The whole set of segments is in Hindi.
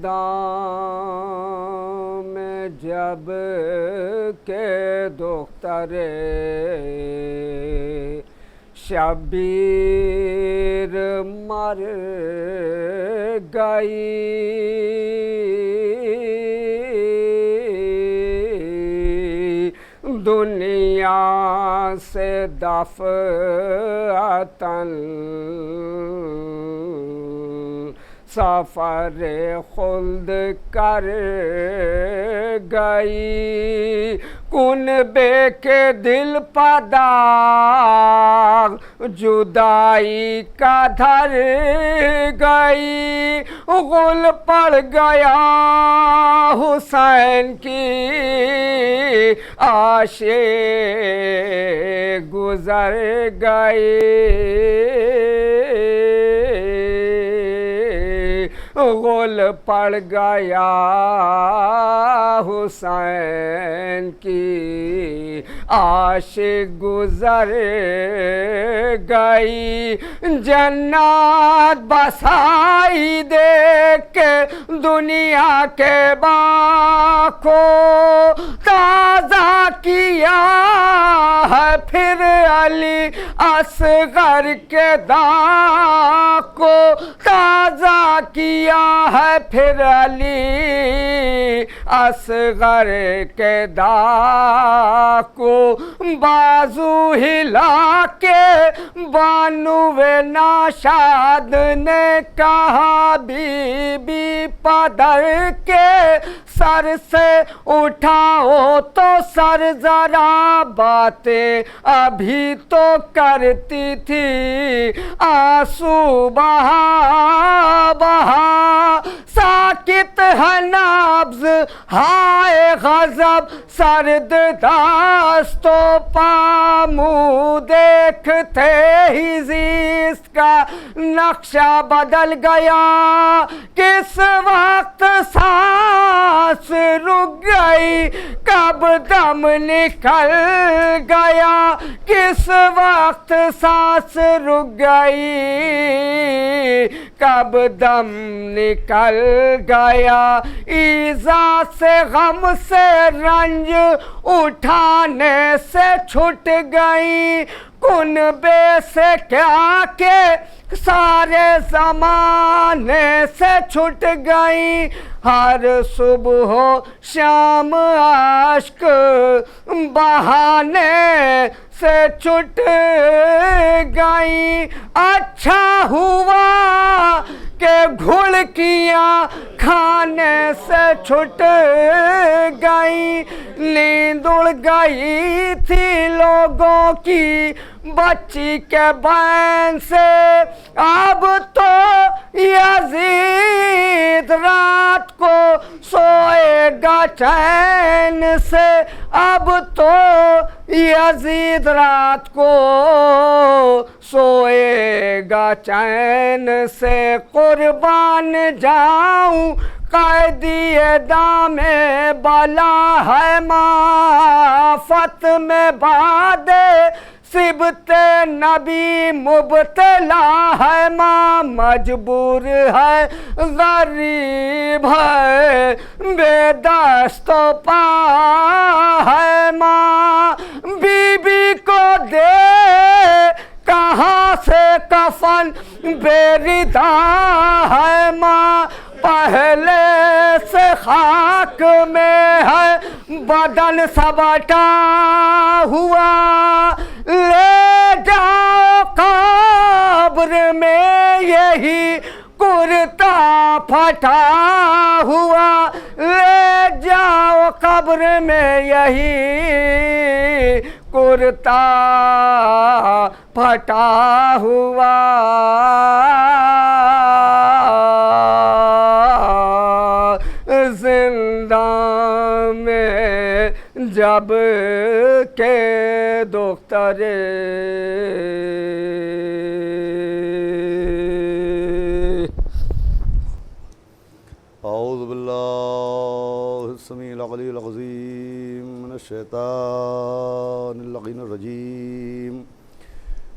जिंदा में जब के दुख्तरे शबीर मर गई दुनिया से दफ़अतन सफ़र खुल्द कर गई कुनबे के दिल पदाग जुदाई का धर गई, गुल पड़ गया हुसैन की आशे गुजर गए, गुल पड़ गया हुसैन की आशे गुजर गई। जन्नत बसाई देख के दुनिया के बाको ताज़ा किया है फिर अली असगर के दाग को ताज़ा किया है फिर अली असगर के दाग को। बाजू हिला के बानुवे नाशाद ने कहा बीबी पदर के सर से उठाओ तो सर जरा बातें अभी तो करती थी, आंसू बहा बहा साकित है नब्ज़ हाय गज़ब सर्द दास्तों पामू देखते ही ज़िस्त का नक्शा बदल गया। किस वक्त सांस रुक गई कब दम निकल गया, किस वक्त सांस रुक गई कब दम निकल गया। ईज़ा से गम से रंज उठाने से छूट गई, कुनबे से क्या के सारे ज़माने से छूट गई। हर सुबह शाम आश्क बहाने से छूट गई। अच्छा हुआ के घुड़कियाँ खाने से छूट गई। नींद उड़ गई थी लोगों की बच्ची के बैन से, अब तो यजीद रात को सोएगा चैन से, अब तो यजीद रात को सोएगा चैन से। कुर्बान जाऊं कैदिए दामे बला है माफत में बादे सिबते नबी मुबतला है माँ, मजबूर है गरीब है बेदस्तो पा है माँ। बीबी को दे कहाँ से कफन बेरिदा है माँ, पहले से खाक में है बदन सबटा हुआ। ले जाओ कब्र में यही कुर्ता फटा हुआ, ले जाओ कब्र में यही कुर्ता फटा हुआ। जिंदा में जब के दोस्तरे औज़ु बिल्लाहि समीउल अलील अज़ीम मिनश शैतानिर रजीम।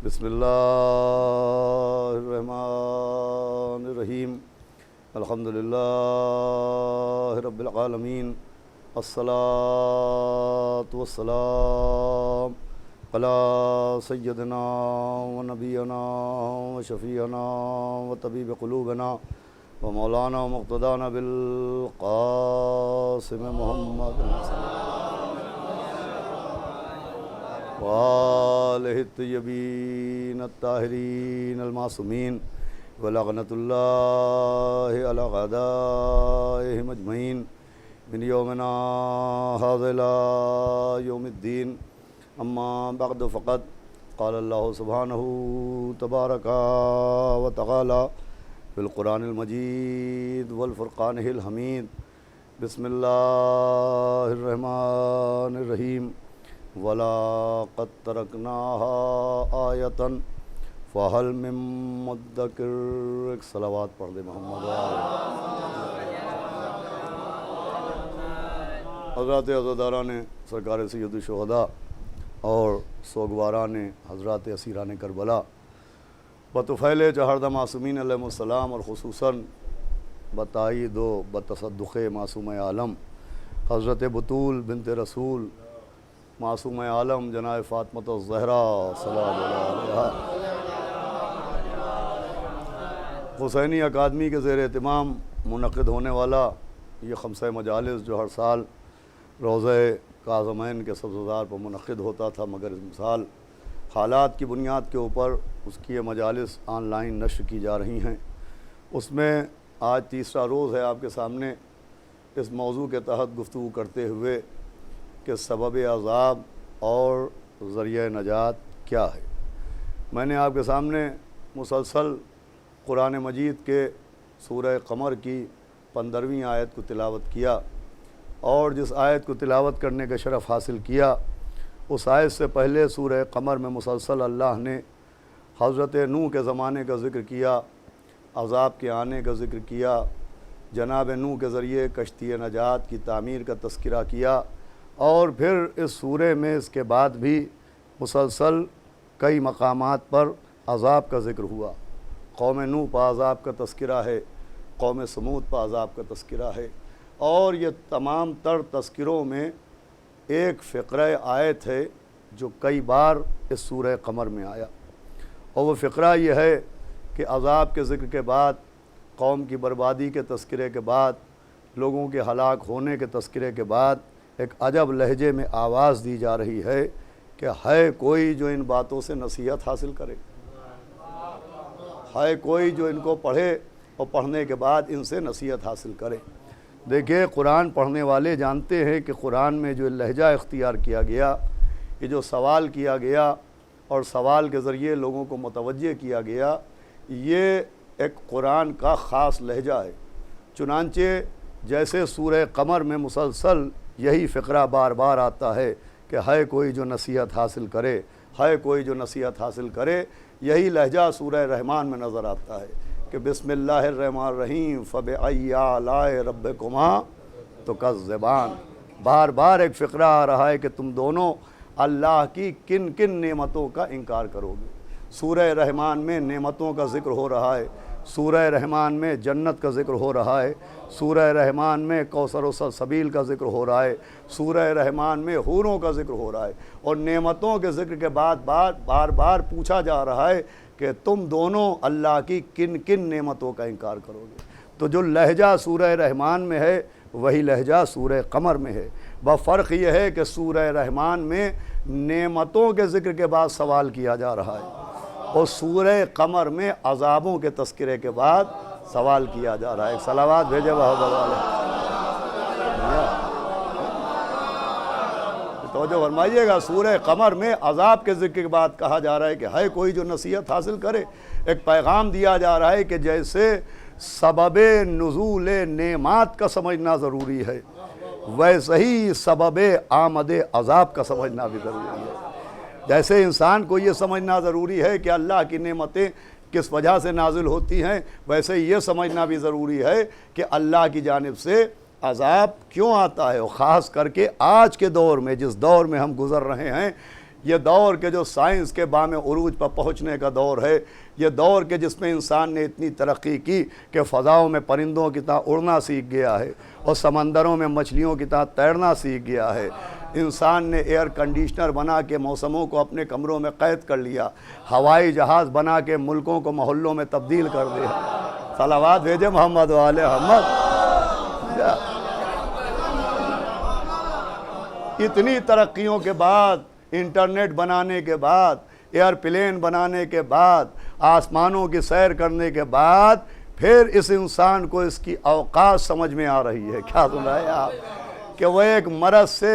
बिस्मिल्लाहिर रहमानिर रहीम। अल्हम्दुलिल्लाहि रब्बिल आलमीन। अस्सलातु वस्सलाम अला सय्यदिना व नबियना व शफीअना व तबीब क़ुलूबिना व मौलाना मुक़्तदाना बिल क़ासिम मुहम्मद व आलिहि तय्यबीन अत्ताहिरीन अल-मासूमीन व लअनतुल्लाहि अला अअदाइहिम अजमईन मिन यौमिना हाज़ा इला यौमिद्दीन अम्मा बअद फ़क़द क़ाल अल्लाहु सुब्हानहु तबारका व तआला फिल क़ुरानिल मजीद वल फ़ुरक़ानिल हमीद बिस्मिल्लाहिर रहमानिर रहीम वला क़द तरकनाहा आयतन फ़हल मिन मुद्दकिर। एक सलावात पढ़ दे मोहम्मद। हज़रात अज़दारान सरकार सैयद शुहदा और सोगवारान हज़रात असीरान करबला बतफ़ैल चहरदा मासूमीन अलैहिस्सलाम और ख़ुसूसन बताईद व बतसद्दुक़ मासूम आलम हज़रत बतूल बिनत रसूल मासूम आलम जनाब फ़ातिमा ज़हरा सल्लल्लाहु अलैहा हुसैनी अकादमी के ज़ेर एहतमाम मुनक़िद होने वाला ये खमसा मजालिस जो हर साल रोज़े काज़मैन के सब्ज़ार पर मुनक़िद होता था, मगर इस साल हालात की बुनियाद के ऊपर उसकी ये मजालिस ऑनलाइन नश्र की जा रही हैं। उसमें आज तीसरा रोज़ है आपके सामने इस मौजू के तहत गुफ्तगू करते हुए कि सबब अज़ाब और ज़रिया नजात क्या है। मैंने आपके सामने मुसलसल कुरान मजीद के सूरह क़मर की 15वीं आयत को तिलावत किया और जिस आयत को तिलावत करने का शरफ़ हासिल किया उस आयत से पहले सूरह क़मर में मुसलसल अल्लाह ने हज़रत नूह के ज़माने का ज़िक्र किया, अज़ाब के आने का ज़िक्र किया, जनाब नूह के ज़रिए कश्ती नजात की तामीर का तज़किरा किया और फिर इस सूरे में इसके बाद भी मुसलसल कई मकामात पर अज़ाब का ज़िक्र हुआ। कौम नूह पर अज़ाब का तज़किरा है, कौम समूद पर अज़ाब का तज़किरा है और ये तमाम तर तज़किरों में एक फ़िक्रा आयत है जो कई बार इस सूरह क़मर में आया और वह फ़िक्रा ये है कि अज़ाब के ज़िक्र के बाद, कौम की बर्बादी के तज़किरे के बाद, लोगों के हलाक होने के तज़किरे के बाद एक अजब लहजे में आवाज़ दी जा रही है कि है कोई जो इन बातों से नसीहत हासिल करे, है कोई जो इनको पढ़े और पढ़ने के बाद इनसे नसीहत हासिल करे। देखिए, कुरान पढ़ने वाले जानते हैं कि कुरान में जो लहजा इख्तियार किया गया, ये जो सवाल किया गया और सवाल के ज़रिए लोगों को मुतवज्जे किया गया, ये एक कुरान का ख़ास लहजा है। चुनांचे जैसे सूरह क़मर में मुसलसल यही फ़िक्रा बार बार आता है कि है कोई जो नसीहत हासिल करे, है कोई जो नसीहत हासिल करे, यही लहजा सूरह रहमान में नज़र आता है कि बिस्मिल्लाहिर्रहमानिर्रहीम फ़बिअय्यि आलाइ रब्बिकुमा तुकज़्ज़िबान। बार बार एक फ़िक्रा आ रहा है कि तुम दोनों अल्लाह की किन किन नेमतों का इनकार करोगे। सूरह रहमान में नेमतों का ज़िक्र हो रहा है, सूरह रहमान में जन्नत का ज़िक्र हो रहा है, सूरह रहमान में कौसर व सलसबील का ज़िक्र हो रहा है, सूरह रहमान में हूरों का ज़िक्र हो रहा है और नेमतों के ज़िक्र के बाद बार बार पूछा जा रहा है कि तुम दोनों अल्लाह की किन किन नेमतों का इनकार करोगे। तो जो लहजा सूरह रहमान में है वही लहजा सूरह क़मर में है। वह फ़र्क़ यह है कि सूरह रहमान में नेमतों के ज़िक्र के बाद सवाल किया जा रहा है और सूरह क़मर में अज़ाबों के तज़किरे के बाद सवाल किया जा रहा है। एक सलावात भेजे तो जो फरमाइएगा, सूरह क़मर में अज़ाब के ज़िक्र के बाद कहा जा रहा है कि है कोई जो नसीहत हासिल करे। एक पैगाम दिया जा रहा है कि जैसे सबबे नुज़ूल नेमात का समझना ज़रूरी है, वैसे ही सबबे आमदे अज़ाब का समझना भी ज़रूरी है। जैसे इंसान को ये समझना ज़रूरी है कि अल्लाह की नेमतें किस वजह से नाजिल होती हैं, वैसे ही ये समझना भी ज़रूरी है कि अल्लाह की जानिब से अज़ाब क्यों आता है। और ख़ास करके आज के दौर में, जिस दौर में हम गुज़र रहे हैं, ये दौर के जो साइंस के बामे उरूज पर पहुँचने का दौर है, ये दौर के जिसमें इंसान ने इतनी तरक्की की कि फ़ज़ाओं में परिंदों की तरह उड़ना सीख गया है और समंदरों में मछलियों की तरह तैरना सीख गया है। इंसान ने एयर कंडीशनर बना के मौसमों को अपने कमरों में क़ैद कर लिया, हवाई जहाज़ बना के मुल्कों को मोहल्लों में तब्दील कर दिया। सलावात भेजे मोहम्मद वाले मोहम्मद। इतनी तरक्कियों के बाद, इंटरनेट बनाने के बाद, एयरप्लेन बनाने के बाद, आसमानों की सैर करने के बाद, फिर इस इंसान को इसकी औकात समझ में आ रही है। क्या सुन रहे हैं आप? कि वह एक मरज़ से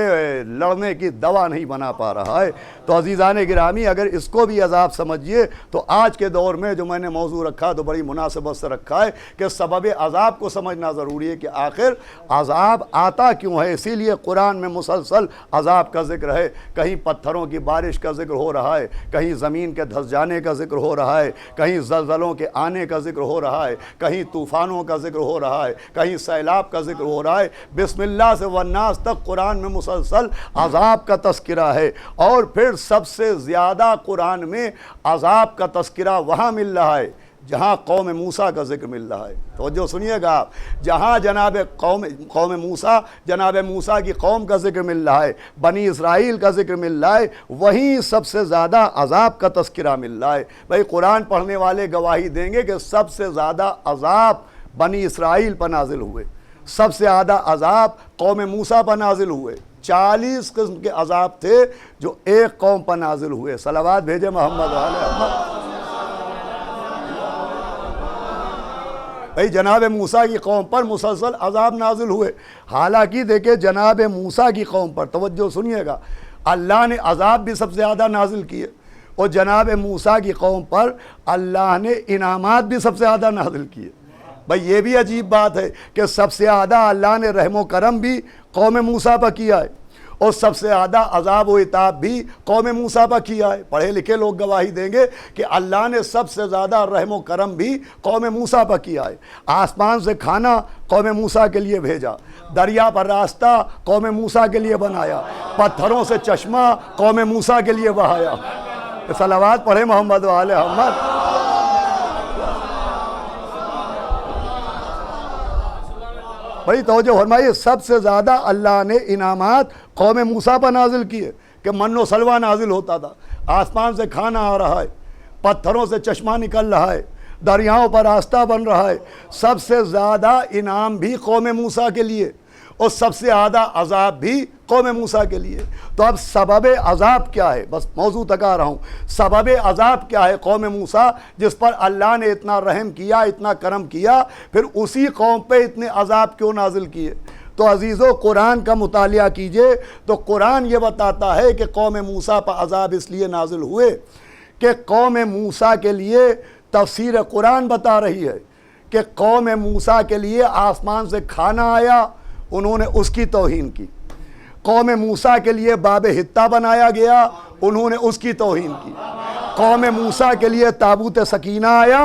लड़ने की दवा नहीं बना पा रहा है। तो अज़ीज़ान गिरामी, अगर इसको भी अज़ाब समझिए तो आज के दौर में जो मैंने मौजू रखा तो बड़ी मुनासिबत से रखा है कि सबब अज़ाब को समझना ज़रूरी है कि आखिर अज़ाब आता क्यों है। इसीलिए कुरान में मुसलसल अज़ाब का जिक्र है। कहीं पत्थरों की बारिश का जिक्र हो रहा है, कहीं ज़मीन के धंस जाने का जिक्र हो रहा है, कहीं ज़लज़लों के आने का जिक्र हो रहा है, कहीं तूफ़ानों का जिक्र हो रहा है, कहीं सैलाब का जिक्र हो रहा है। बिस्मिल्लाह से वन्नास तक कुरान में मुसलसल अज़ाब का तज़किरा है। और फिर सबसे ज़्यादा कुरान में अज़ाब का तज़किरा वहाँ मिल रहा है जहाँ कौम मूसा का जिक्र मिल रहा है। तो जो सुनिएगा आप, जहाँ जनाब कौम मूसा, जनाब मूसा की कौम का जिक्र मिल रहा है, बनी इसराइल का जिक्र मिल रहा है, वहीं सबसे ज़्यादा अज़ाब का तज़किरा मिल रहा है। भाई कुरान पढ़ने वाले गवाही देंगे कि सबसे ज़्यादा अज़ाब बनी इसराइल पर नाजिल हुए, सबसे ज़्यादा अज़ाब कौम मूसा पर नाजिल हुए। 40 किस्म के अज़ाब थे जो एक कौम पर नाजिल हुए। सलावात भेजे मोहम्मद वाले अहमद। भाई जनाब मूसा की कौम पर मुसलसल अज़ाब नाजिल हुए। हालांकि देखिए जनाब मूसा की कौम पर तवज्जो सुनिएगा, अल्लाह ने अज़ाब भी सबसे ज़्यादा नाजिल किए और जनाब मूसा की कौम पर अल्लाह ने इनामात भी सबसे ज़्यादा नाजिल किए। भाई ये भी अजीब बात है कि सबसे ज़्यादा अल्लाह ने रहम करम भी कौम मूसा पर किया है और सबसे ज़्यादा अज़ाब व इताब भी कौम मूसा पर किया है। पढ़े लिखे लोग गवाही देंगे कि अल्लाह ने सबसे ज़्यादा रहम करम भी कौम मूसा पर किया है। आसमान से खाना कौम मूसा के लिए भेजा, दरिया पर रास्ता कौम मूसा के लिए बनाया, पत्थरों से चश्मा कौम मूसा के लिए बहाया। सलावात पढ़े मोहम्मद वाले मोहम्मद। भाई तवज्जो फरमाइए, सबसे ज़्यादा अल्लाह ने इनामात कौम मूसा पर नाजिल किए कि मन्नो सलवा नाजिल होता था, आसमान से खाना आ रहा है, पत्थरों से चश्मा निकल रहा है, दरियाओं पर रास्ता बन रहा है। सबसे ज़्यादा इनाम भी कौम मूसा के लिए और सबसे ज़्यादा अज़ाब भी कौम मूसा के लिए। तो अब सबब अज़ाब क्या है, बस मौजू तक आ रहा हूँ। सबब अज़ाब क्या है कौम मूसा जिस पर अल्लाह ने इतना रहम किया, इतना करम किया, फिर उसी कौम पे इतने अज़ाब क्यों नाजिल किए। तो अजीज़ों, कुरान का मुतालिया कीजिए तो कुरान ये बताता है कि कौम मूसा पर अज़ाब इसलिए नाजिल हुए कि कौम मूसा के लिए तफसीर कुरान बता रही है कि कौम मूसा के लिए आसमान से खाना आया, उन्होंने उसकी तौहीन की। कौम मूसा के लिए बाब हित्ता बनाया गया, उन्होंने उसकी तौहीन की। कौम मूसा के लिए ताबूत सकीना आया,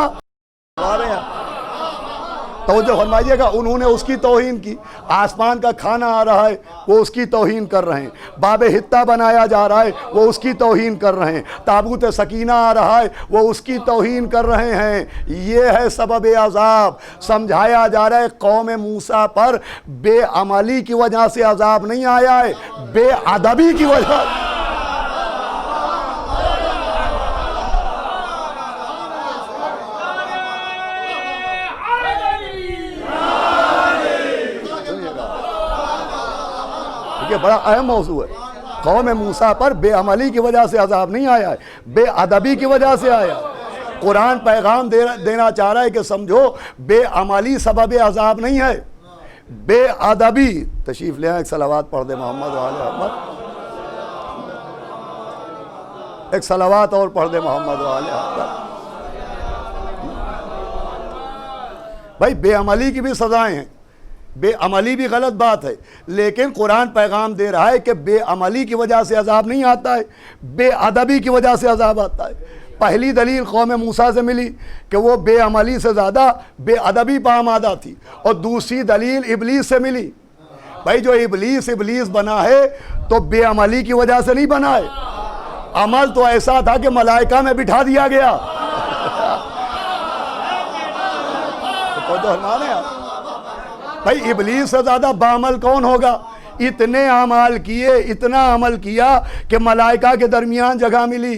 तो जो फरमाइएगा, उन्होंने उसकी तौहीन की। आसमान का खाना आ रहा है, वो उसकी तौहीन कर रहे हैं। बाब हित्ता बनाया जा रहा है, वो उसकी तौहीन कर रहे हैं। ताबूत सकीना आ रहा है, वो उसकी तौहीन कर रहे हैं। ये है सबब अज़ाब। समझाया जा रहा है कौम मूसा पर बेअमली की वजह से अज़ाब नहीं आया है, बेअदबी की वजह। बड़ा अहम मौजू है। कौम मूसा पर बेअमली की वजह से अज़ाब नहीं आया है, बेअदबी की वजह से आया। कुरान पैगाम देना चाह रहा है कि समझो बेअमली सबब अज़ाब नहीं है, बेअदबी। तशरीफ ले आए, एक सलावात पढ़ दे मोहम्मद वाले मोहम्मद। एक सलावात और पढ़ दे मोहम्मद वाले मोहम्मद। भाई बेअमली की भी सज़ाएं हैं, बेअमली भी गलत बात है, लेकिन कुरान पैगाम दे रहा है कि बेअमली की वजह से अज़ाब नहीं आता है, बेअदबी की वजह से अज़ाब आता है। पहली दलील कौम मूसा से मिली कि वो बेअमली से ज़्यादा बेअदबी पर आमादा थी, और दूसरी दलील इबलीस से मिली। भाई जो इबलीस बना है तो बेअमली की वजह से नहीं बना है, अमल तो ऐसा था कि मलाइका में बिठा दिया गया। तो हमारे भाई इबलीस से ज़्यादा बामल कौन होगा। इतने अमाल किए, इतना अमल किया कि मलाइका के दरमियान जगह मिली।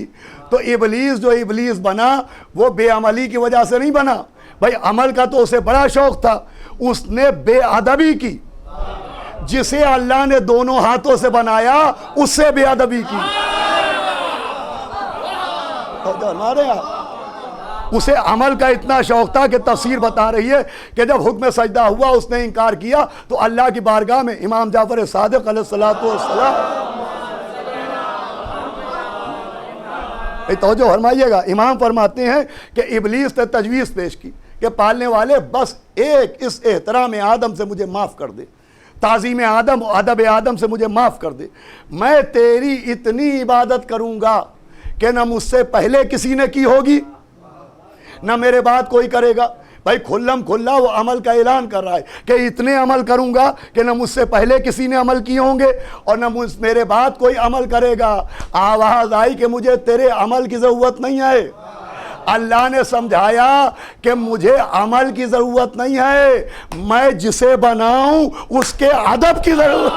तो इबलीस जो इबलीस बना वो बेअमली की वजह से नहीं बना। भाई अमल का तो उसे बड़ा शौक था, उसने बेअदबी की। जिसे अल्लाह ने दोनों हाथों से बनाया उससे बेअदबी की। उसे अमल का इतना शौक था कि तफसीर बता रही है कि जब हुक्म सजदा हुआ उसने इनकार किया तो अल्लाह की बारगाह में इमाम जाफर सादिक अलैहिस्सलातु वस्सलाम, तवज्जो फरमाइएगा, इमाम फरमाते हैं कि इबलीस ने तजवीज़ पेश की कि पालने वाले बस एक इस एहतराम आदम से मुझे माफ़ कर दे, ताज़ीम आदम अदब आदम से मुझे माफ़ कर दे, मैं तेरी इतनी इबादत करूँगा कि न मुझसे पहले किसी ने की होगी न मेरे बाद कोई करेगा। भाई खुल्लम खुल्ला वो अमल का ऐलान कर रहा है कि इतने अमल करूंगा कि न मुझसे पहले किसी ने अमल किए होंगे और न मेरे बाद कोई अमल करेगा। आवाज़ आई कि मुझे तेरे अमल की ज़रूरत नहीं है। अल्लाह ने समझाया कि मुझे अमल की ज़रूरत नहीं है, मैं जिसे बनाऊं उसके अदब की ज़रूरत।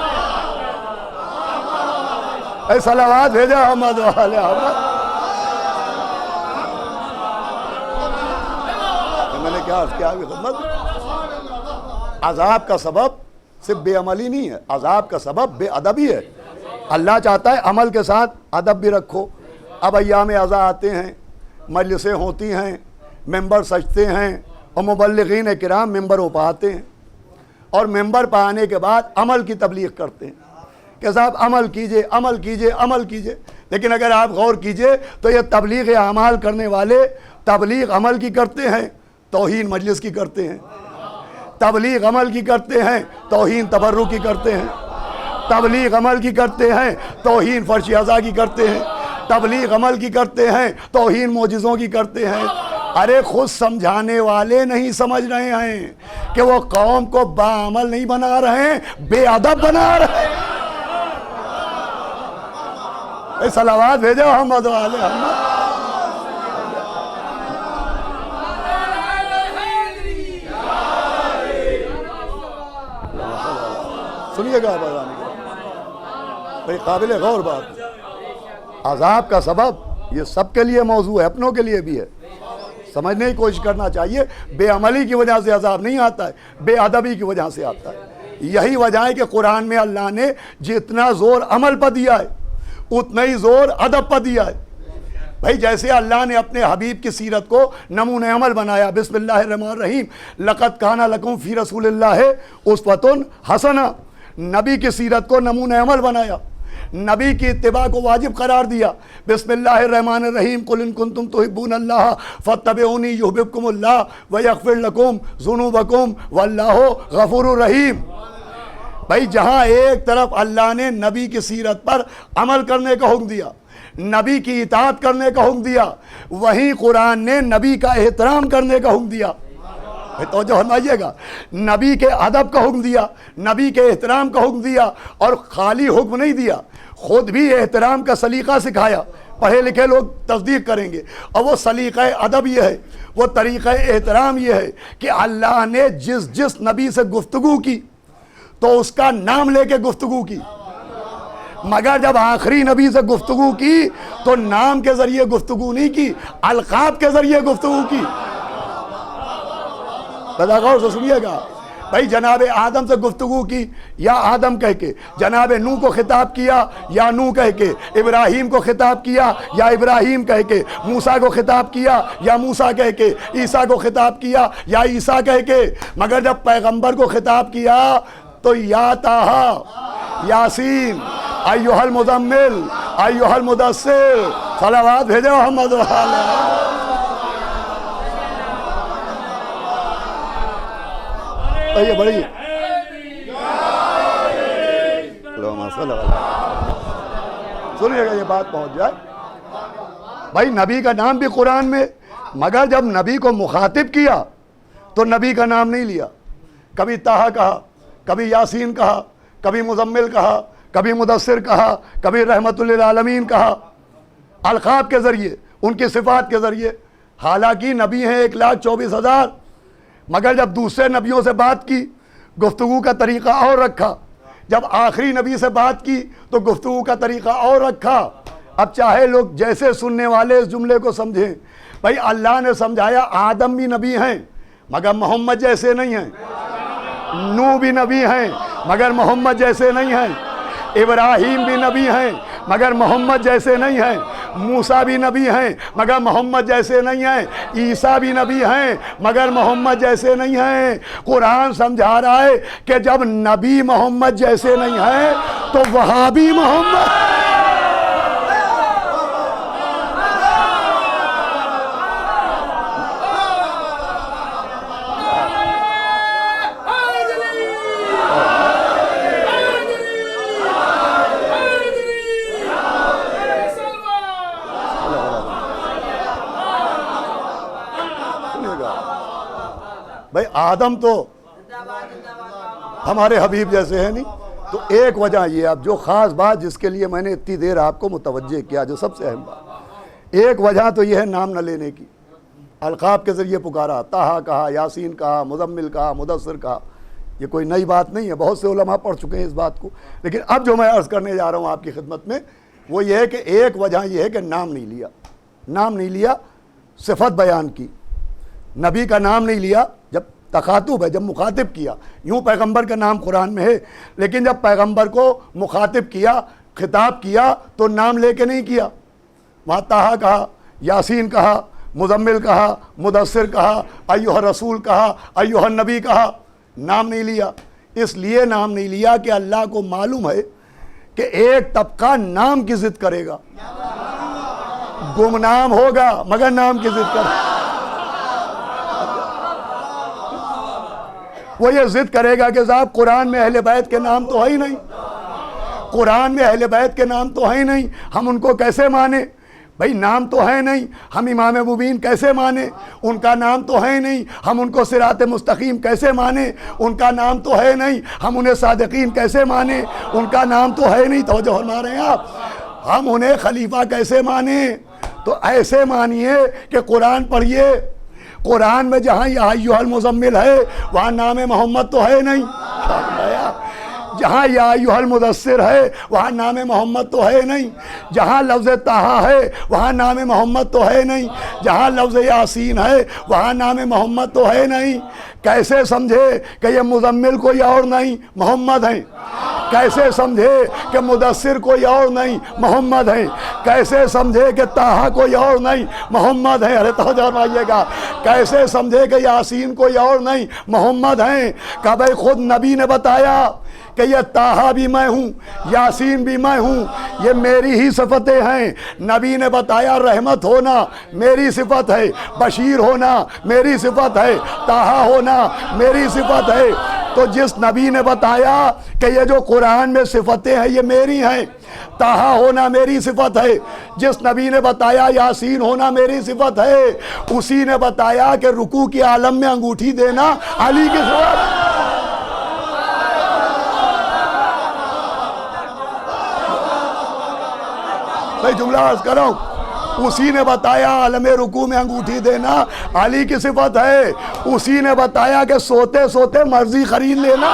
सलावत भेजा अहमद वाले अहमद। मैंने क्या खिदमत, अजाब का सबब सिर्फ बेअमली नहीं है, अजाब का सबब बेअदबी है। अल्लाह चाहता है अमल के साथ अदब भी रखो। अब अय्याम अज़ा आते हैं, मजलिसें होती हैं, मेंबर सजते हैं और मुबल्लिगीन किराम मेंबरों पर आते हैं और मेंबर पर आने के बाद अमल की तबलीग करते हैं कि साहब अमल कीजिए अमल कीजिए अमल कीजिए। लेकिन अगर आप गौर कीजिए तो ये तबलीग अमाल करने वाले तबलीग अमल की करते हैं, तौहीन मजलिस की करते हैं, तबलीग अमल की करते हैं, तौहीन तबर्रुक की करते हैं, तबलीग अमल की करते हैं, तौहीन फर्श अज़ा की करते हैं, तबलीग अमल की करते हैं, तौहीन मोजिज़ों की करते हैं। अरे खुद समझाने वाले नहीं समझ रहे हैं कि वो कौम को बाअमल नहीं बना रहे हैं, बेअदब बना रहे हैं। सलावत भेजो अहमद वाले अहमद। सुनिएगा भाई, काबिल गौर बात। अजाब का सबब ये सबके लिए मौजू है, अपनों के लिए भी है, समझने की कोशिश करना चाहिए। बेअमली की वजह से अजाब नहीं आता है, बेअदबी की वजह से आता है। यही वजह है कि कुरान में अल्लाह ने जितना जोर अमल पर दिया है उतना ही जोर अदब पर दिया है। भाई जैसे अल्लाह ने अपने हबीब की सीरत को नमूने अमल बनाया, बिस्मिल्लाहिर्रहमानिर्रहीम, लक़द काना लकुम फ़ी रसूलिल्लाहि उस्वतुन हसना, नबी की सीरत को नमूने अमल बनाया, नबी की इत्तिबा को वाजिब करार दिया। बिस्मिल्लाहिर्रहमानिर्रहीम, कुल इन कुंतुम तुहिब्बूनल्लाह फत्तबिऊनी युहिब्बुकुमुल्लाह व यग़फ़िर लकुम ज़ुनूबकुम वल्लाहु गफ़ूरुर रहीम। भाई जहाँ एक तरफ अल्लाह ने नबी की सीरत पर अमल करने का हुक्म दिया, नबी की इताअत करने का हुक्म दिया, वहीं कुरान ने नबी का एहतराम करने का हुक्म दिया। तो जो हमाइएगा, नबी के अदब का हुक्म दिया, नबी के एहतराम का हुक्म दिया, और खाली हुक्म नहीं दिया, खुद भी एहतराम का सलीका सिखाया। पढ़े लिखे लोग तस्दीक करेंगे। और वो सलीका अदब ये है, वो तरीक़ा एहतराम ये है कि अल्लाह ने जिस जिस नबी से गुफ्तगू की तो उसका नाम लेके गुफ्तगू की, मगर जब आखिरी नबी से गुफ्तगू की तो नाम के ज़रिए गुफ्तगू नहीं की, अलक़ाब के ज़रिए गुफ्तगू की। गौर से सुनिएगा भाई, जनाब आदम से गुफ्तगू की या आदम कह के, जनाब नूह को खिताब किया या नूह कह के, इब्राहीम को खिताब किया या इब्राहीम कह के, मूसा को खिताब किया या मूसा कह के, ईसा को खिताब किया या ईसा कह के। मगर जब पैगंबर को खिताब किया तो या ताहा यासीन अय्युहल मुज़म्मिल अय्युहल मुदस्सिर, सलावत भेजो मोहम्मद वाले। ये बड़ी सुनिएगा, ये बात पहुंच जाए। भाई नबी का नाम भी कुरान में, मगर जब नबी को मुखातिब किया तो नबी का नाम नहीं लिया। कभी ताहा कहा, कभी यासीन कहा, कभी मुज़म्मिल कहा, कभी मुदस्सिर कहा, कभी रहमतुल लिल आलमीन कहा, अलक़ाब के ज़रिए, उनकी सिफ़ात के ज़रिए। हालांकि नबी हैं 1,24,000, मगर जब दूसरे नबियों से बात की गुफ्तगू का तरीक़ा और रखा, जब आखिरी नबी से बात की तो गुफ्तगू का तरीक़ा और रखा। अब चाहे लोग जैसे सुनने वाले इस जुमले को समझें, भाई अल्लाह ने समझाया आदम भी नबी हैं मगर मोहम्मद जैसे नहीं हैं, नूह भी नबी हैं मगर मोहम्मद जैसे नहीं हैं, इब्राहीम भी नबी हैं मगर मोहम्मद जैसे नहीं हैं, मूसा भी नबी हैं मगर मोहम्मद जैसे नहीं हैं, ईसा भी नबी हैं मगर मोहम्मद जैसे नहीं हैं। कुरान समझा रहा है कि जब नबी मोहम्मद जैसे नहीं हैं तो वहाबी मोहम्मद। भाई आदम तो हमारे हबीब जैसे हैं नहीं। तो एक वजह ये, अब जो ख़ास बात जिसके लिए मैंने इतनी देर आपको मुतवज्जे किया, जो सबसे अहम बात, एक वजह तो यह है नाम न लेने की। अलक़ाब के ज़रिए पुकारा, ताहा कहा, यासीन कहा, मुज़म्मिल कहा, मुदस्सिर कहा। ये कोई नई बात नहीं है, बहुत से उलमा पढ़ चुके हैं इस बात को। लेकिन अब जो मैं अर्ज़ करने जा रहा हूँ आपकी खिदमत में, वो ये है कि एक वजह यह है कि नाम नहीं लिया। नाम नहीं लिया, सिफत बयान की, नबी का नाम नहीं लिया। जब तखातुब है, जब मुखातिब किया, यूँ पैगंबर का नाम कुरान में है, लेकिन जब पैगंबर को मुखातिब किया, खिताब किया, तो नाम लेके नहीं किया। वहाँ ताहा कहा, यासीन कहा, मुज़म्मिल कहा, मुदस्सिर कहा, अय्युह रसूल कहा, अय्युह नबी कहा, नाम नहीं लिया। इसलिए नाम नहीं लिया कि अल्लाह को मालूम है कि एक तबका नाम की ज़िद करेगा, गुमनाम होगा मगर नाम की ज़िद करेगा। वो ये ज़िद करेगा कि साहब कुरान में अहले बैत के नाम तो है ही नहीं, कुरान में अहले बैत के नाम तो है ही नहीं, हम उनको कैसे माने? भाई नाम तो है नहीं, हम इमाम मुबीन कैसे माने? उनका नाम तो है नहीं, हम उनको सिरात मुस्तकीम कैसे माने? उनका नाम तो है नहीं, हम उन्हें सादिकीन कैसे माने? उनका नाम तो है नहीं। तो जो फरमा रहे हैं आप, हम उन्हें खलीफा कैसे माने? तो ऐसे मानिए कि कुरान पढ़िए, कुरान में जहाँ या अय्युहल मुज़म्मिल है वहाँ नाम मोहम्मद तो है नहीं, जहाँ या अय्युहल मुदस्सिर है वहाँ नाम मोहम्मद तो है नहीं, जहाँ लफ्ज़ ताहा है वहाँ नाम मोहम्मद तो है नहीं, जहाँ लफ्ज़ यासीन है वहाँ नाम मोहम्मद तो है नहीं। कैसे समझे कि ये मुज़म्मिल कोई और नहीं मोहम्मद हैं? कैसे समझे कि मुदस्सिर कोई और नहीं मोहम्मद हैं? कैसे समझे कि ताहा कोई और नहीं मोहम्मद हैं? अरे तवज्जो फरमाइएगा। कैसे समझे कि यासीन कोई और नहीं मोहम्मद हैं? का भाई खुद नबी ने बताया कि ये ताहा भी मैं हूँ, यासीन भी मैं हूँ, ये मेरी ही सिफतें हैं। नबी ने बताया रहमत होना मेरी सिफत है, बशीर होना मेरी सिफत है, ताहा होना मेरी सिफत है। तो जिस नबी ने बताया कि ये जो कुरान में सिफतें हैं ये मेरी हैं, ताहा होना मेरी सिफत है, जिस नबी ने बताया यासीन होना मेरी सिफत है, उसी ने बताया कि रुकू के आलम में अंगूठी देना अली की सिफत। भाई जुमला अर्ज कर रहा हूं, उसी ने बताया आलम रुकू में अंगूठी देना अली की सिफत है, उसी ने बताया कि सोते सोते मर्जी खरीद लेना।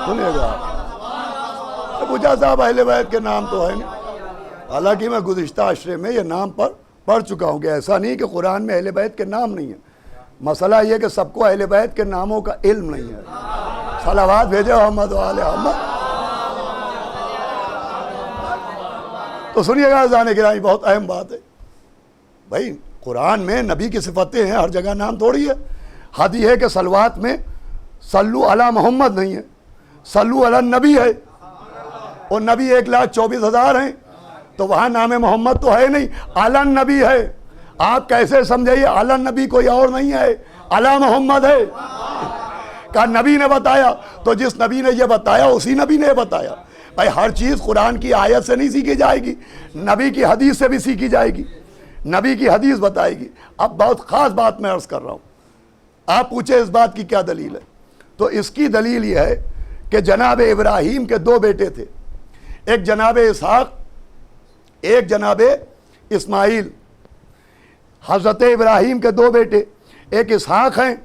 सुनिएगा, पूछा साहब अहले बैत के नाम तो है नहीं। हालांकि मैं गुज़िश्ता अशरे में ये नाम पर पढ़ चुका हूँ कि ऐसा नहीं कि कुरान में अहले बैत के नाम नहीं है। मसला ये कि सबको अहले बैत के नामों का इल्म नहीं है। सलावात भेजे मोहम्मद वाले मोहम्मद। तो सुनिएगा जाने गिरामी, बहुत अहम बात है भाई। कुरान में नबी की सिफतें हैं, हर जगह नाम थोड़ी है। हद ये है कि सलवात में सल्लु अला मोहम्मद नहीं है, सल्लु अला नबी है, और नबी 1,24,000 हैं, तो वहाँ नाम मोहम्मद तो है नहीं, अला नबी है। आप कैसे समझिए अला नबी कोई और नहीं है, अला मोहम्मद है। का नबी ने बताया, तो जिस नबी ने यह बताया उसी नबी ने बताया। भाई हर चीज़ कुरान की आयत से नहीं सीखी जाएगी, नबी की हदीस से भी सीखी जाएगी, नबी की हदीस बताएगी। अब बहुत ख़ास बात मैं अर्ज़ कर रहा हूँ, आप पूछे इस बात की क्या दलील है? तो इसकी दलील यह है कि जनाब इब्राहीम के दो बेटे थे, एक जनाब इसहाक, एक जनाब इस्माइल। हज़रत इब्राहीम के दो बेटे, एक इसहाक हैं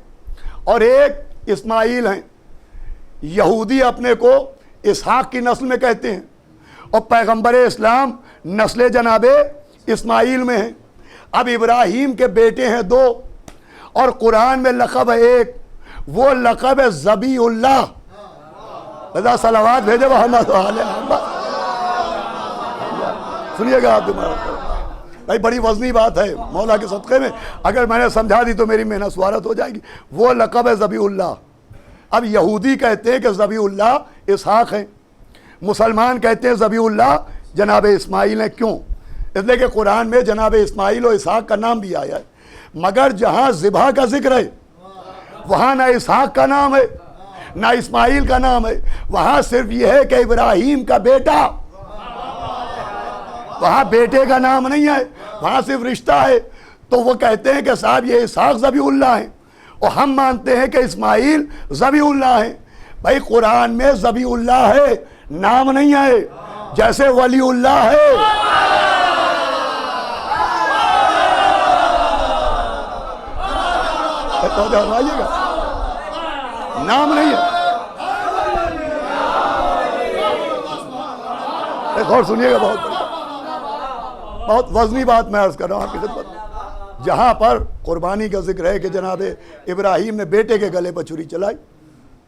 और एक इस्माइल हैं। यहूदी अपने को इसहाक की नस्ल में कहते हैं और पैगंबर इस्लाम नस्ल जनाबे इस्माइल में है। अब इब्राहिम के बेटे हैं 2 और कुरान में लक़ब है एक, वो लक़ब है ज़बीउल्लाह। बता सलावात भेजे मोहम्मद। सुनिएगा आप भाई, बड़ी वजनी बात है मौला के सदक़े में, अगर मैंने समझा दी तो मेरी मेहनत स्वारत हो जाएगी। वो लक़ब है ज़बीउल्लाह। अब यहूदी कहते हैं कि ज़बीउल्लाह इसहाक़ हैं, मुसलमान कहते हैं ज़बीउल्लाह जनाब इस्माइल हैं। क्यों? इसलिए कि कुरान में जनाब इस्माइल और इसहाक़ का नाम भी आया है, मगर जहाँ ज़िबा का जिक्र है वहाँ ना इसहाक़ का नाम है ना इस्माइल का नाम है, वहाँ सिर्फ यह है कि इब्राहिम का बेटा, वहाँ बेटे का नाम नहीं है, वहाँ सिर्फ रिश्ता है। तो वो कहते हैं कि साहब ये इसहाक़ ज़बीउल्लाह हैं और हम मानते हैं कि इस्माइल ज़बीउल्लाह हैं। भाई कुरान में ज़बीउल्लाह है, नाम नहीं है, जैसे वलीउल्लाह है। तो आइएगा, नाम नहीं है। एक और सुनिएगा, बहुत वजनी बात मैं अर्ज कर रहा हूँ आपकी खिदमत। जहाँ पर कुर्बानी का जिक्र है कि जनाब इब्राहिम ने बेटे के गले पर छुरी चलाई,